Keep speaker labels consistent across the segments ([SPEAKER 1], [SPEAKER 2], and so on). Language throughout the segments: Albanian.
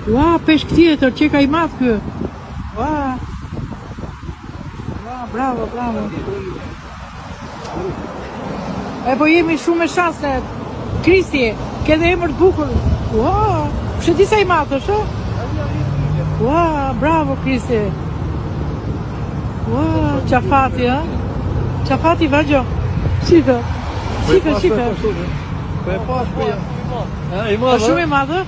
[SPEAKER 1] Ua, peshk tjetër, që ka I madh kë. Ua. Ua, bravo, bravo. E po jemi shumë me shans ne. Kristi, ke dhe emër të bukur. Ua, pse di sa I madh është, ë? Ua, bravo Kristi. Ua, qafati, ë? Qafati vazhdo. Shiko. Shiko.
[SPEAKER 2] Po e pash po ja. I
[SPEAKER 1] Po shumë I madh, ë?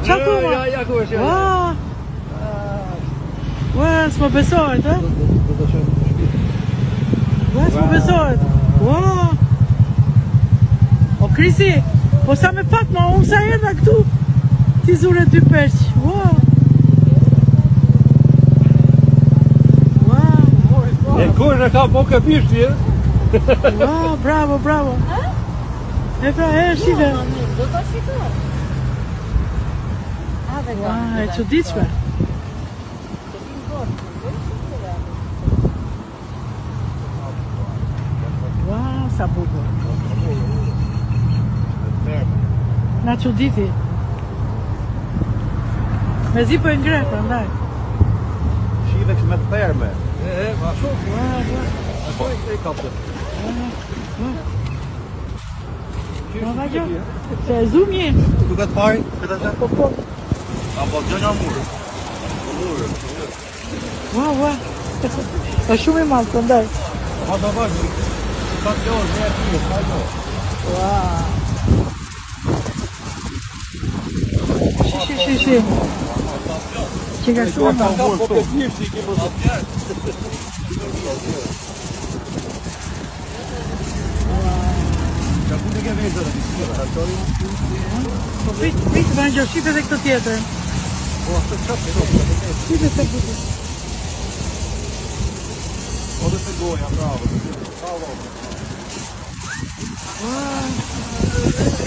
[SPEAKER 1] Qa tu, ma?
[SPEAKER 2] Ja, ku është.
[SPEAKER 1] Ua, ua, s'mo besohet, ë? Ua, s'mo besohet. Ua. O Krisi, po sa me pak ma, unë sa erdha këtu, ti zure 2 peshq. Ua. Ua.
[SPEAKER 2] E kush e ka po ka bishti, e?
[SPEAKER 1] Ua, bravo, bravo. E pra, shite.
[SPEAKER 3] Do ta shikoj.
[SPEAKER 1] Ua, e çuditshme. Ua, sa bukur. Na çuditi. Mezi po e ngre, prandaj.
[SPEAKER 2] Shive që me të therme. Ma shumë.
[SPEAKER 1] Ua,
[SPEAKER 2] Po e kapte.
[SPEAKER 1] ua, vazhdo. Se e zumi.
[SPEAKER 2] Duke të pari, këtë të
[SPEAKER 1] Po.
[SPEAKER 2] apo të gjënja murë.
[SPEAKER 1] Ua. Është shumë I madh, prandaj.
[SPEAKER 2] Ma të vazhë, ka të orë, me e të ka të orë.
[SPEAKER 1] Ua. Shi. Që ka shumë I madh.
[SPEAKER 2] Po ke bishti, ki më të tjerë. Qa ku të ke vejtë dhe të
[SPEAKER 1] Po prit, vazhdo, shipe dhe këtë tjetër.
[SPEAKER 2] Po, ashtë të qatë të
[SPEAKER 1] Shipe se bukur.
[SPEAKER 2] Po dhe të goja, bravo.
[SPEAKER 1] Ua.